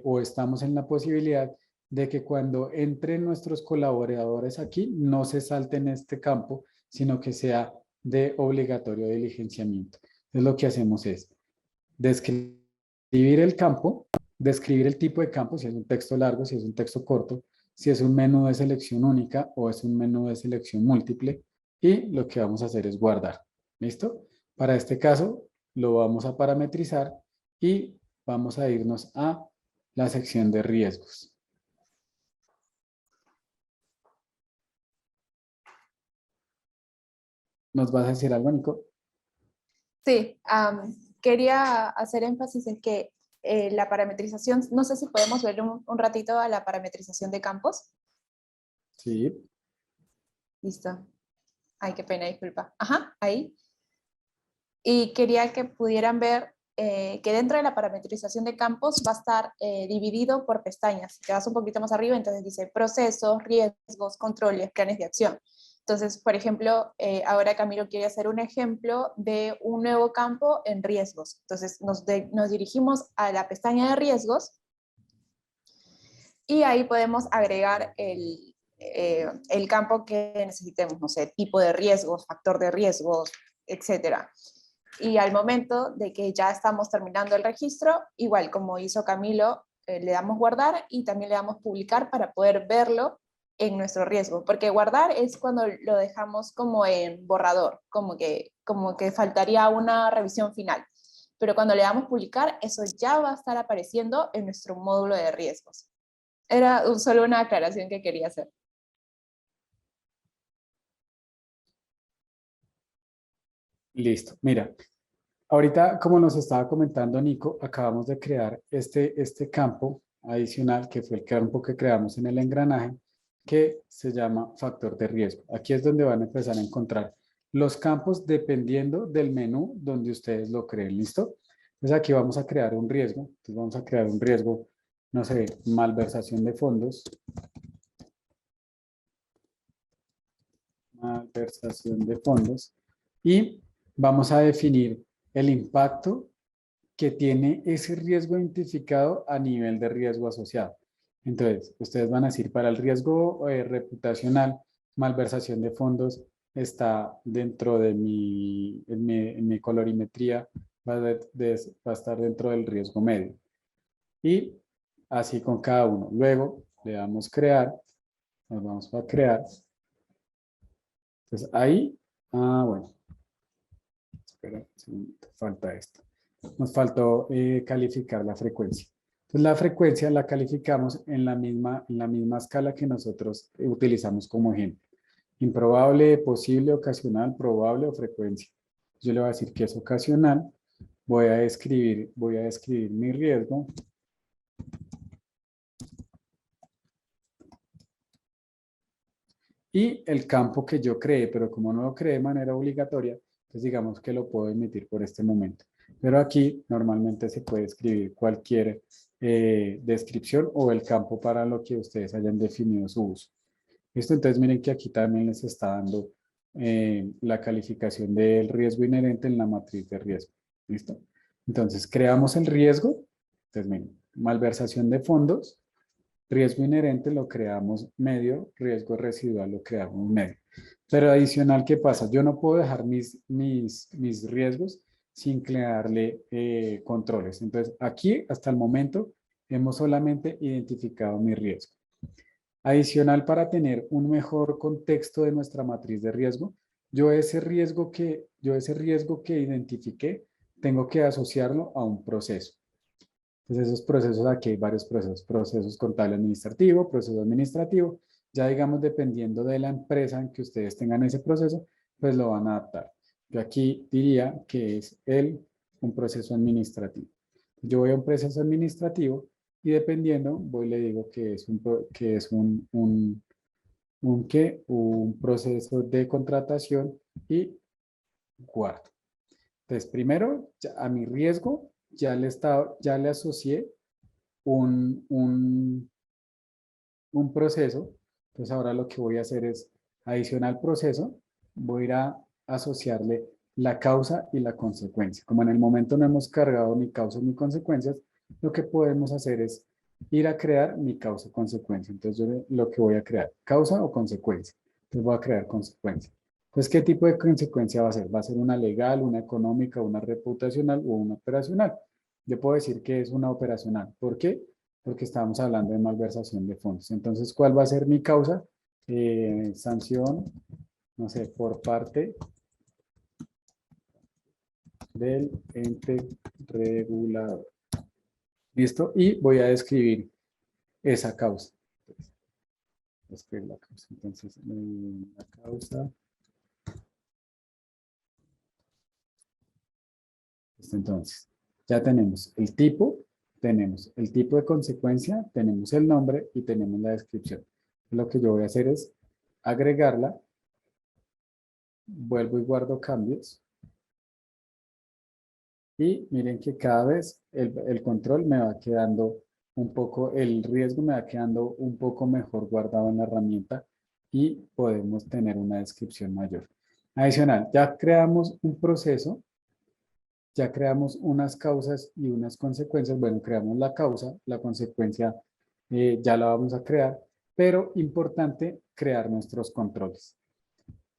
o estamos en la posibilidad de que cuando entren nuestros colaboradores aquí, no se salten este campo, sino que sea de obligatorio diligenciamiento. Entonces lo que hacemos es describir el campo, describir el tipo de campo, si es un texto largo, si es un texto corto, si es un menú de selección única o es un menú de selección múltiple, y lo que vamos a hacer es guardar. ¿Listo? Para este caso, lo vamos a parametrizar y vamos a irnos a la sección de riesgos. ¿Nos vas a decir algo, Nico? Sí, quería hacer énfasis en que la parametrización, no sé si podemos ver un ratito a la parametrización de campos. Sí. Listo. Ay, qué pena, disculpa. Ajá, ahí. Y quería que pudieran ver que dentro de la parametrización de campos va a estar dividido por pestañas. Si te vas un poquito más arriba, entonces dice procesos, riesgos, controles, planes de acción. Entonces, por ejemplo, ahora Camilo quiere hacer un ejemplo de un nuevo campo en riesgos. Entonces, nos dirigimos a la pestaña de riesgos y ahí podemos agregar el campo que necesitemos, no sé, tipo de riesgos, factor de riesgos, etcétera. Y al momento de que ya estamos terminando el registro, igual como hizo Camilo, le damos guardar y también le damos publicar para poder verlo en nuestro riesgo, porque guardar es cuando lo dejamos como en borrador, como que faltaría una revisión final. Pero cuando le damos publicar, eso ya va a estar apareciendo en nuestro módulo de riesgos. Era solo una aclaración que quería hacer. Listo. Mira, ahorita, como nos estaba comentando Nico, acabamos de crear este campo adicional que fue el campo que creamos en el engranaje que se llama factor de riesgo. Aquí es donde van a empezar a encontrar los campos dependiendo del menú donde ustedes lo creen. ¿Listo? Entonces aquí vamos a crear un riesgo. Entonces vamos a crear un riesgo, no sé, malversación de fondos. Malversación de fondos. Y vamos a definir el impacto que tiene ese riesgo identificado a nivel de riesgo asociado. Entonces, ustedes van a decir, para el riesgo reputacional, malversación de fondos está dentro de en mi colorimetría, va a estar dentro del riesgo medio. Y así con cada uno. Luego le damos crear, nos vamos a crear. Entonces ahí, bueno, espera, un segundito, falta esto. Nos faltó calificar la frecuencia. Entonces la frecuencia la calificamos en la misma escala que nosotros utilizamos como ejemplo. Improbable, posible, ocasional, probable o frecuencia. Yo le voy a decir que es ocasional. Voy a describir mi riesgo. Y el campo que yo creé, pero como no lo creé de manera obligatoria, entonces digamos que lo puedo emitir por este momento. Pero aquí normalmente se puede escribir cualquier descripción o el campo para lo que ustedes hayan definido su uso. ¿Listo? Entonces miren que aquí también les está dando la calificación del riesgo inherente en la matriz de riesgo. ¿Listo? Entonces creamos el riesgo. Entonces miren, malversación de fondos. Riesgo inherente lo creamos medio, riesgo residual lo creamos medio. Pero adicional, ¿qué pasa? Yo no puedo dejar mis riesgos sin crearle controles. Entonces, aquí hasta el momento hemos solamente identificado mi riesgo. Adicional, para tener un mejor contexto de nuestra matriz de riesgo, yo ese riesgo que identifiqué, tengo que asociarlo a un proceso. Entonces, esos procesos, aquí hay varios procesos, procesos contable administrativo, proceso administrativo, ya digamos, dependiendo de la empresa en que ustedes tengan ese proceso, pues lo van a adaptar. Yo aquí diría que es un proceso administrativo. Yo voy a un proceso administrativo y dependiendo, voy y le digo que es un proceso de contratación y guardo. Entonces, primero, a mi riesgo ya le asocié un, un, un proceso. Entonces ahora lo que voy a hacer es, adicional proceso, voy a ir a asociarle la causa y la consecuencia. Como en el momento no hemos cargado ni causas ni consecuencias, lo que podemos hacer es ir a crear mi causa y consecuencia. Entonces yo lo que voy a crear, causa o consecuencia. Entonces voy a crear consecuencia. Entonces, ¿qué tipo de consecuencia va a ser? ¿Va a ser una legal, una económica, una reputacional o una operacional? Yo puedo decir que es una operacional. ¿Por qué? Porque estábamos hablando de malversación de fondos. Entonces, ¿cuál va a ser mi causa? Sanción, no sé, por parte del ente regulador. ¿Listo? Y voy a describir esa causa. Escribir la causa. Entonces, la causa. Entonces, ya tenemos el tipo de consecuencia, tenemos el nombre y tenemos la descripción. Lo que yo voy a hacer es agregarla, vuelvo y guardo cambios. Y miren que cada vez el control me va quedando un poco, el riesgo me va quedando un poco mejor guardado en la herramienta y podemos tener una descripción mayor. Adicional, ya creamos un proceso, ya creamos unas causas y unas consecuencias. Bueno, creamos la causa, la consecuencia ya la vamos a crear, pero importante crear nuestros controles.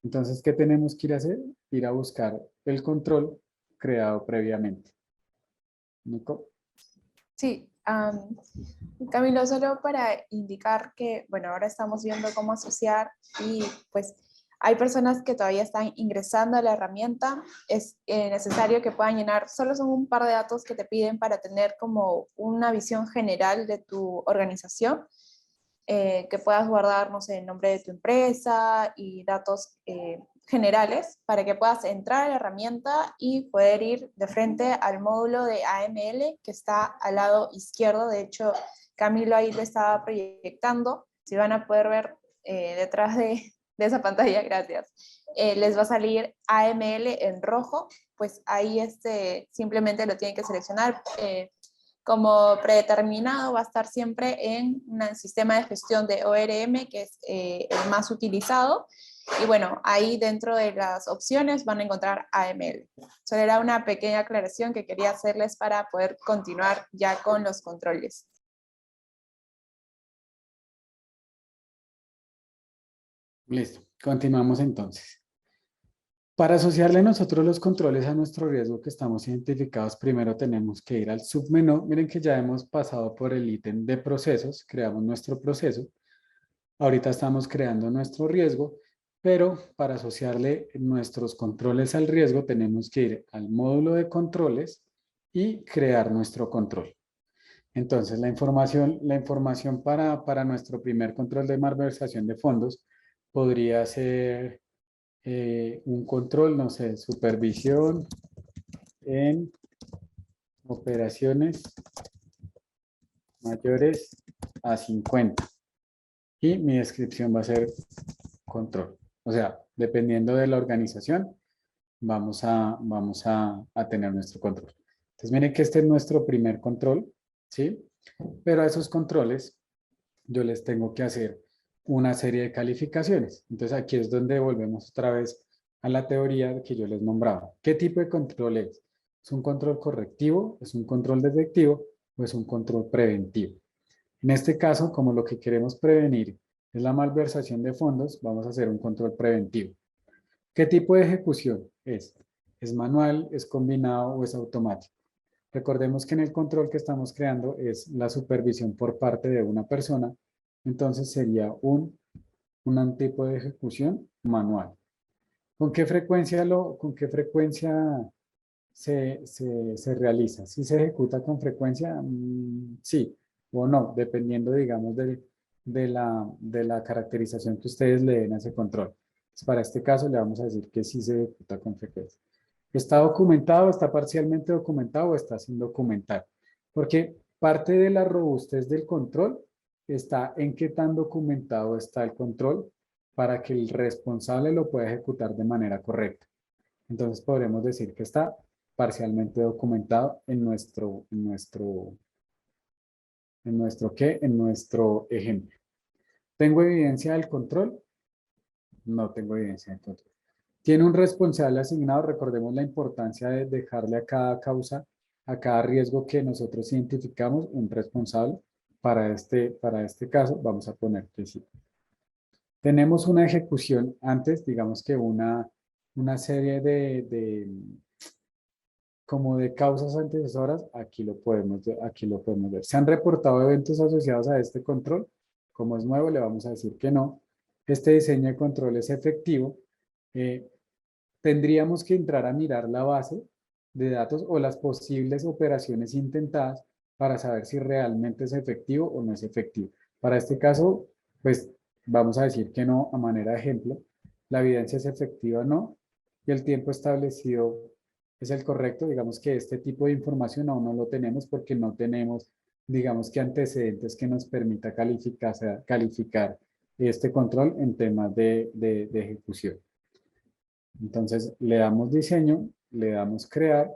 Entonces, ¿qué tenemos que ir a hacer? Ir a buscar el control creado previamente. Nico. Sí, Camilo, solo para indicar que, bueno, ahora estamos viendo cómo asociar y pues hay personas que todavía están ingresando a la herramienta. Es necesario que puedan llenar, solo son un par de datos que te piden para tener como una visión general de tu organización, que puedas guardar, no sé, el nombre de tu empresa y datos generales para que puedas entrar a la herramienta y poder ir de frente al módulo de AML que está al lado izquierdo. De hecho, Camilo ahí lo estaba proyectando. Si van a poder ver detrás de esa pantalla, gracias, les va a salir AML en rojo, pues ahí simplemente lo tienen que seleccionar. Como predeterminado va a estar siempre en un sistema de gestión de ORM, que es el más utilizado. Y bueno, ahí dentro de las opciones van a encontrar AML. Solo era una pequeña aclaración que quería hacerles para poder continuar ya con los controles. Listo, continuamos entonces. Para asociarle nosotros los controles a nuestro riesgo que estamos identificados, primero tenemos que ir al submenú. Miren que ya hemos pasado por el ítem de procesos, creamos nuestro proceso. Ahorita estamos creando nuestro riesgo, pero para asociarle nuestros controles al riesgo tenemos que ir al módulo de controles y crear nuestro control. Entonces, la información para nuestro primer control de malversación de fondos podría ser un control, no sé, supervisión en operaciones mayores a 50. Y mi descripción va a ser control. O sea, dependiendo de la organización, vamos a tener nuestro control. Entonces, miren que este es nuestro primer control, ¿sí? Pero a esos controles yo les tengo que hacer una serie de calificaciones. Entonces, aquí es donde volvemos otra vez a la teoría que yo les nombraba. ¿Qué tipo de control es? ¿Es un control correctivo? ¿Es un control detectivo? ¿O es un control preventivo? En este caso, como lo que queremos prevenir es la malversación de fondos, vamos a hacer un control preventivo. ¿Qué tipo de ejecución es? ¿Es manual, es combinado o es automático? Recordemos que en el control que estamos creando es la supervisión por parte de una persona, entonces sería un tipo de ejecución manual. ¿Con qué frecuencia se realiza? ¿Si se ejecuta con frecuencia? Sí o no, dependiendo, digamos, de la caracterización que ustedes le den a ese control. Entonces, para este caso le vamos a decir que sí se ejecuta con frecuencia. ¿Está documentado, está parcialmente documentado o está sin documentar? Porque parte de la robustez del control está en qué tan documentado está el control para que el responsable lo pueda ejecutar de manera correcta. Entonces podremos decir que está parcialmente documentado en nuestro ejemplo. ¿Tengo evidencia del control? No tengo evidencia del control. ¿Tiene un responsable asignado? Recordemos la importancia de dejarle a cada causa, a cada riesgo que nosotros identificamos, un responsable. Para este caso, vamos a poner que sí. Tenemos una ejecución antes, digamos que una serie como de causas antecesoras, aquí lo podemos ver. ¿Se han reportado eventos asociados a este control? Como es nuevo, le vamos a decir que no. Este diseño de control es efectivo. Tendríamos que entrar a mirar la base de datos o las posibles operaciones intentadas para saber si realmente es efectivo o no es efectivo. Para este caso, pues vamos a decir que no a manera de ejemplo. La evidencia es efectiva o no y el tiempo establecido es el correcto. Digamos que este tipo de información aún no lo tenemos porque no tenemos, digamos que antecedentes que nos permita calificar este control en temas de ejecución. Entonces le damos diseño, le damos crear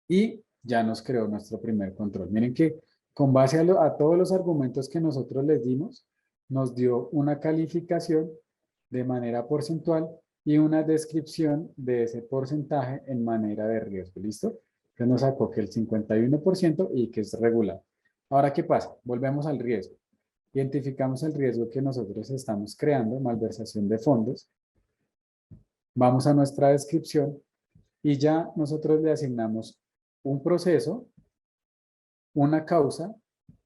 y ya nos creó nuestro primer control. Miren que con base a todos los argumentos que nosotros les dimos, nos dio una calificación de manera porcentual y una descripción de ese porcentaje en manera de riesgo. ¿Listo? Entonces nos sacó que el 51% y que es regular. Ahora, ¿qué pasa? Volvemos al riesgo. Identificamos el riesgo que nosotros estamos creando, malversación de fondos. Vamos a nuestra descripción y ya nosotros le asignamos un proceso, una causa,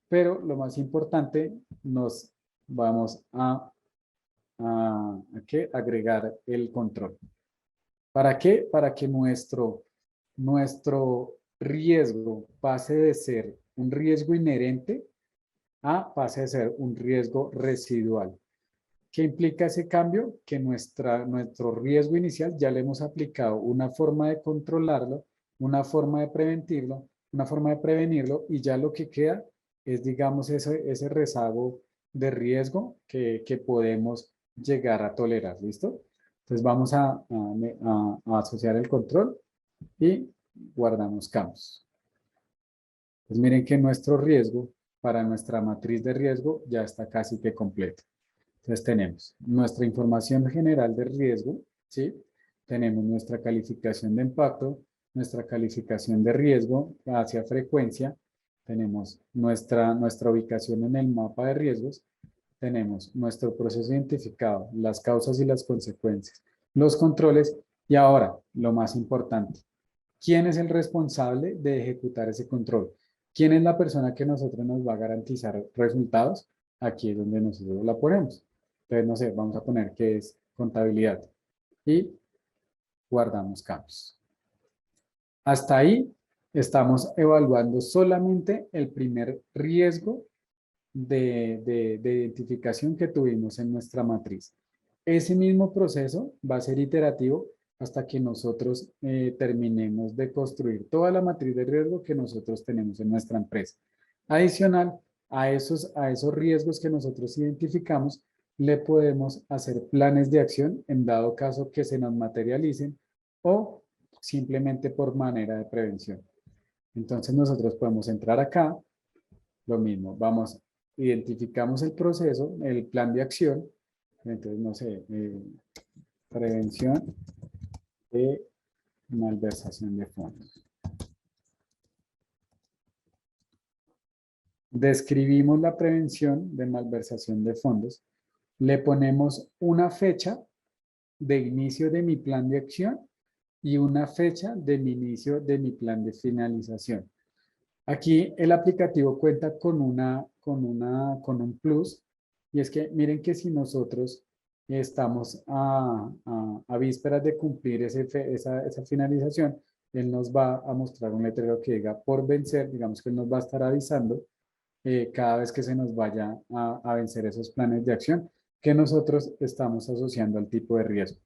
pero lo más importante, nos vamos a ¿qué? Agregar el control. ¿Para qué? Para que nuestro riesgo pase de ser un riesgo inherente a pase a ser un riesgo residual. ¿Qué implica ese cambio? Que nuestro riesgo inicial ya le hemos aplicado una forma de controlarlo, una forma de prevenirlo, una forma de prevenirlo y ya lo que queda es, digamos, ese rezago de riesgo que podemos llegar a tolerar. ¿Listo? Entonces vamos a asociar el control y guardamos campos. Pues miren que nuestro riesgo para nuestra matriz de riesgo ya está casi que completo. Entonces tenemos nuestra información general de riesgo, ¿sí? Tenemos nuestra calificación de impacto, nuestra calificación de riesgo hacia frecuencia, tenemos nuestra ubicación en el mapa de riesgos, tenemos nuestro proceso identificado, las causas y las consecuencias, los controles y ahora, lo más importante, ¿quién es el responsable de ejecutar ese control? ¿Quién es la persona que nosotros nos va a garantizar resultados? Aquí es donde nosotros la ponemos. Entonces, no sé, vamos a poner que es contabilidad y guardamos campos. Hasta ahí estamos evaluando solamente el primer riesgo de identificación que tuvimos en nuestra matriz. Ese mismo proceso va a ser iterativo hasta que nosotros terminemos de construir toda la matriz de riesgo que nosotros tenemos en nuestra empresa. Adicional a esos riesgos que nosotros identificamos, le podemos hacer planes de acción en dado caso que se nos materialicen o simplemente por manera de prevención. Entonces nosotros podemos entrar acá, lo mismo, identificamos el proceso, el plan de acción, entonces no sé, prevención de malversación de fondos. Describimos la prevención de malversación de fondos, le ponemos una fecha de inicio de mi plan de acción y una fecha de inicio de mi plan de finalización. Aquí el aplicativo cuenta con un plus y es que miren que si nosotros estamos a vísperas de cumplir esa finalización, él nos va a mostrar un letrero que diga por vencer, digamos que él nos va a estar avisando cada vez que se nos vaya a vencer esos planes de acción que nosotros estamos asociando al tipo de riesgo.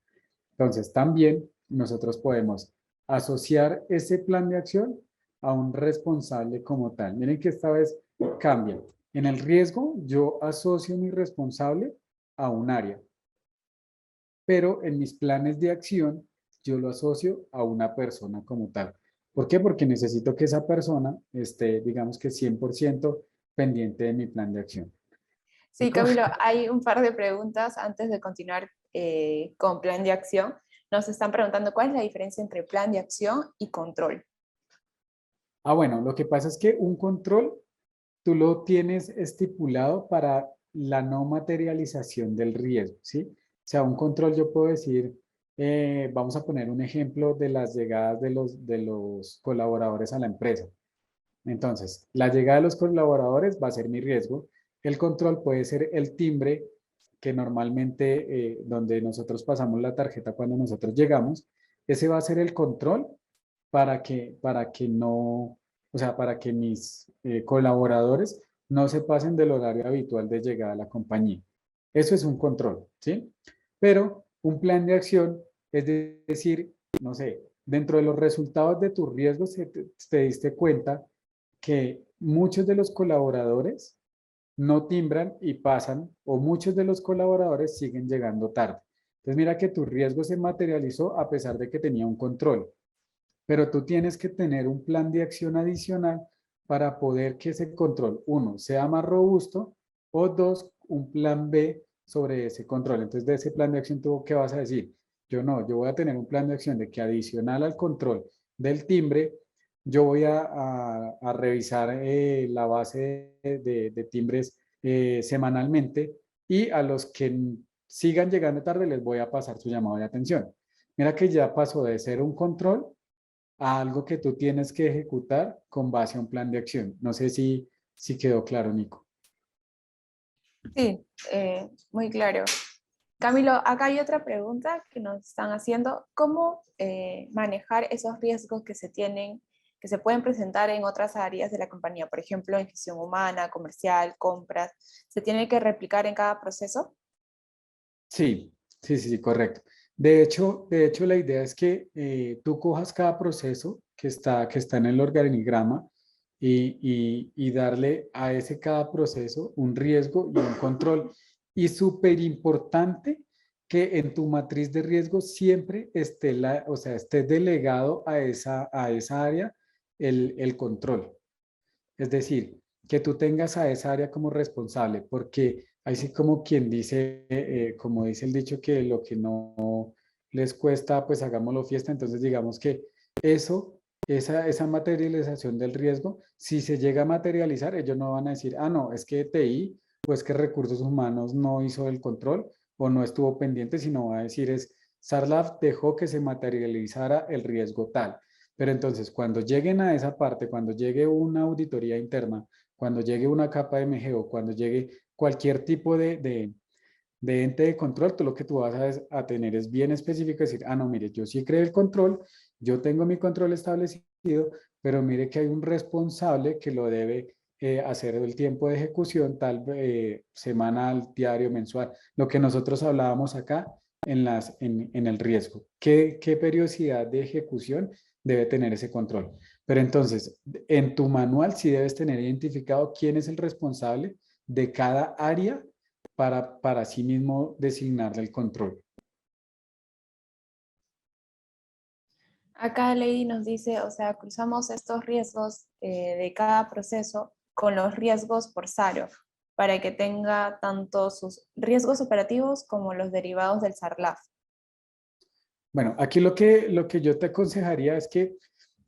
Entonces, también nosotros podemos asociar ese plan de acción a un responsable como tal. Miren que esta vez cambia. En el riesgo, yo asocio mi responsable a un área, pero en mis planes de acción, yo lo asocio a una persona como tal. ¿Por qué? Porque necesito que esa persona esté, digamos que 100% pendiente de mi plan de acción. Sí, Camilo, hay un par de preguntas antes de continuar con plan de acción. Nos están preguntando cuál es la diferencia entre plan de acción y control. Bueno, lo que pasa es que un control tú lo tienes estipulado para la no materialización del riesgo, ¿sí? O sea, un control yo puedo decir, vamos a poner un ejemplo de las llegadas de los colaboradores a la empresa. Entonces, la llegada de los colaboradores va a ser mi riesgo. El control puede ser el timbre que normalmente donde nosotros pasamos la tarjeta cuando nosotros llegamos. Ese va a ser el control para que no, o sea, para que mis colaboradores no se pasen del horario habitual de llegada a la compañía. Eso es un control, ¿sí? Pero un plan de acción es decir, no sé, dentro de los resultados de tus riesgos te diste cuenta que muchos de los colaboradores no timbran y pasan, o muchos de los colaboradores siguen llegando tarde. Entonces mira que tu riesgo se materializó a pesar de que tenía un control, pero tú tienes que tener un plan de acción adicional para poder que ese control, uno, sea más robusto, o dos, un plan B sobre ese control. Entonces de ese plan de acción, ¿tú qué vas a decir? Yo no, yo voy a tener un plan de acción de que adicional al control del timbre, yo voy a revisar la base de timbres semanalmente, y a los que sigan llegando tarde les voy a pasar su llamado de atención. Mira que ya pasó de ser un control a algo que tú tienes que ejecutar con base a un plan de acción. No sé si quedó claro, Nico. Sí, muy claro. Camilo, acá hay otra pregunta que nos están haciendo. ¿Cómo manejar esos riesgos que se tienen, que se pueden presentar en otras áreas de la compañía? Por ejemplo, en gestión humana, comercial, compras. ¿Se tiene que replicar en cada proceso? Sí, sí, correcto. De hecho, la idea es que tú cojas cada proceso que está en el organigrama y darle a ese cada proceso un riesgo y un control. Y súper importante que en tu matriz de riesgo siempre esté, o sea, esté delegado a esa área el control. Es decir, que tú tengas a esa área como responsable, porque ahí sí como quien dice, como dice el dicho, que lo que no les cuesta, pues hagámoslo fiesta. Entonces digamos que eso, esa materialización del riesgo, si se llega a materializar, ellos no van a decir, ah, no, es que TI, pues que recursos humanos no hizo el control o no estuvo pendiente, sino va a decir es, Sarlaf dejó que se materializara el riesgo tal. Pero entonces, cuando lleguen a esa parte, cuando llegue una auditoría interna, cuando llegue una capa de MGO, cuando llegue cualquier tipo de ente de control, tú lo que tú vas a tener es bien específico, decir, ah, no, mire, yo sí creé el control, yo tengo mi control establecido, pero mire que hay un responsable que lo debe hacer el tiempo de ejecución, tal semanal, diario, mensual, lo que nosotros hablábamos acá en el riesgo. ¿Qué periodicidad de ejecución debe tener ese control? Pero entonces, en tu manual sí debes tener identificado quién es el responsable de cada área para sí mismo designarle el control. Acá Lady nos dice, o sea, cruzamos estos riesgos de cada proceso con los riesgos por SARO, para que tenga tanto sus riesgos operativos como los derivados del SARLAF. Bueno, aquí lo que yo te aconsejaría es que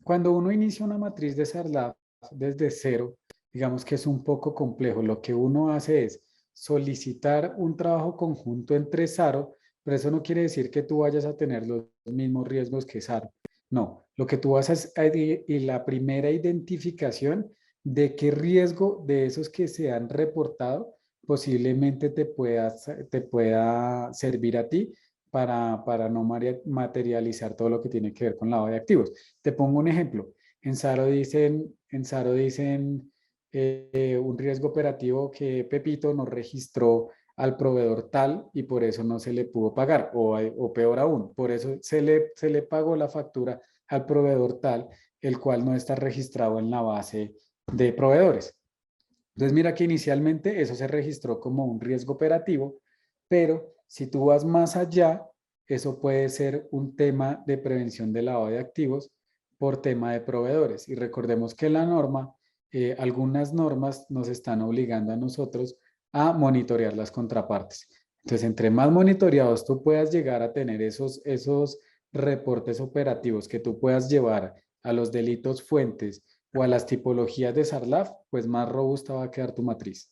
cuando uno inicia una matriz de SARLAF desde cero, digamos que es un poco complejo. Lo que uno hace es solicitar un trabajo conjunto entre SARO, pero eso no quiere decir que tú vayas a tener los mismos riesgos que SARO. No, lo que tú haces es la primera identificación de qué riesgo de esos que se han reportado posiblemente te pueda servir a ti para no materializar todo lo que tiene que ver con lavado de activos. Te pongo un ejemplo. En Saro dicen un riesgo operativo que Pepito no registró al proveedor tal y por eso no se le pudo pagar, o peor aún, por eso se le pagó la factura al proveedor tal, el cual no está registrado en la base de proveedores. Entonces mira que inicialmente eso se registró como un riesgo operativo, pero si tú vas más allá, eso puede ser un tema de prevención de lavado de activos por tema de proveedores. Y recordemos que la norma, algunas normas nos están obligando a nosotros a monitorear las contrapartes. Entonces, entre más monitoreados tú puedas llegar a tener esos reportes operativos que tú puedas llevar a los delitos fuentes o a las tipologías de SARLAF, pues más robusta va a quedar tu matriz.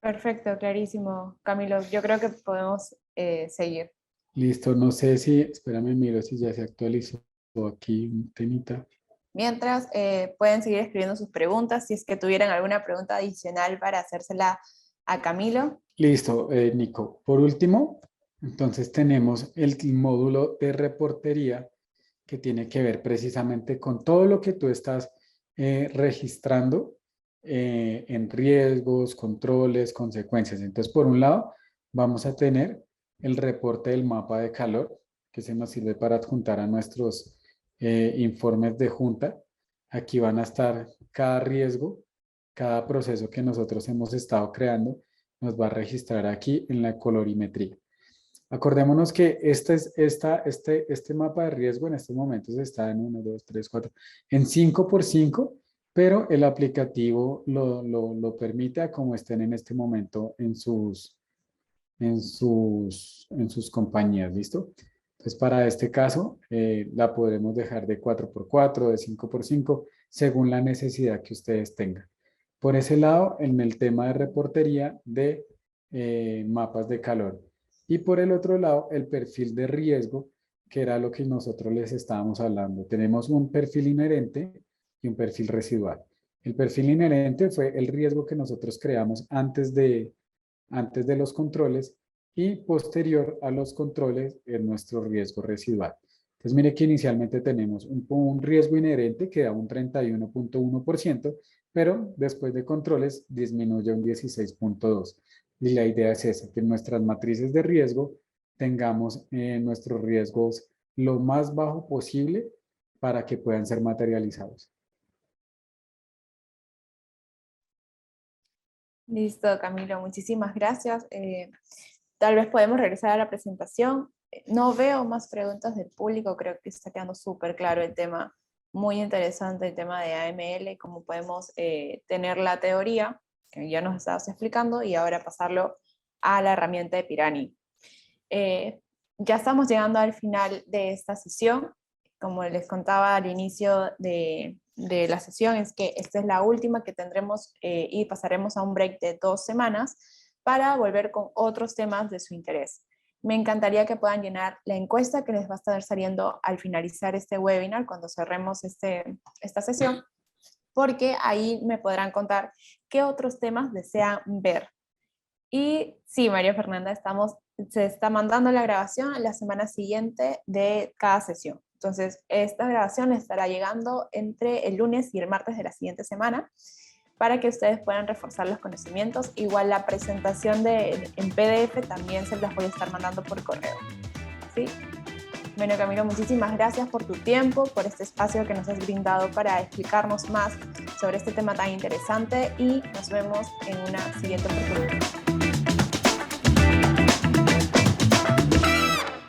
Perfecto, clarísimo, Camilo. Yo creo que podemos seguir. Listo, no sé si, espérame, miro si ya se actualizó aquí un temita. Mientras, pueden seguir escribiendo sus preguntas, si es que tuvieran alguna pregunta adicional para hacérsela a Camilo. Listo, Nico. Por último, Entonces tenemos el módulo de reportería que tiene que ver precisamente con todo lo que tú estás registrando en riesgos, controles, consecuencias. Entonces, por un lado, vamos a tener el reporte del mapa de calor, que se nos sirve para adjuntar a nuestros informes de junta. Aquí van a estar cada riesgo, cada proceso que nosotros hemos estado creando, nos va a registrar aquí en la colorimetría. Acordémonos que este mapa de riesgo en estos momentos está en 1, 2, 3, 4, en 5x5, pero el aplicativo lo permite a como estén en este momento en sus compañías, ¿listo? Entonces, para este caso, la podremos dejar de 4x4, de 5x5, según la necesidad que ustedes tengan. Por ese lado, en el tema de reportería de mapas de calor. Y por el otro lado, el perfil de riesgo, que era lo que nosotros les estábamos hablando. Tenemos un perfil inherente y un perfil residual. El perfil inherente fue el riesgo que nosotros creamos antes de los controles y posterior a los controles en nuestro riesgo residual. Entonces, mire que inicialmente tenemos un riesgo inherente que da un 31.1%, pero después de controles disminuye un 16.2%. Y la idea es esa, que en nuestras matrices de riesgo tengamos nuestros riesgos lo más bajo posible para que puedan ser materializados. Listo, Camilo, muchísimas gracias. Tal vez podemos regresar a la presentación. No veo más preguntas del público, creo que está quedando súper claro el tema, muy interesante el tema de AML, cómo podemos tener la teoría, que ya nos estabas explicando, y ahora pasarlo a la herramienta de Pirani. Ya estamos llegando al final de esta sesión. Como les contaba al inicio de la sesión, es que esta es la última que tendremos y pasaremos a un break de 2 semanas para volver con otros temas de su interés. Me encantaría que puedan llenar la encuesta que les va a estar saliendo al finalizar este webinar, cuando cerremos esta sesión, porque ahí me podrán contar qué otros temas desean ver. Y sí, María Fernanda, se está mandando la grabación la semana siguiente de cada sesión. Entonces, esta grabación estará llegando entre el lunes y el martes de la siguiente semana para que ustedes puedan reforzar los conocimientos. Igual la presentación en PDF también se las voy a estar mandando por correo. ¿Sí? Bueno, Camilo, muchísimas gracias por tu tiempo, por este espacio que nos has brindado para explicarnos más sobre este tema tan interesante y nos vemos en una siguiente oportunidad.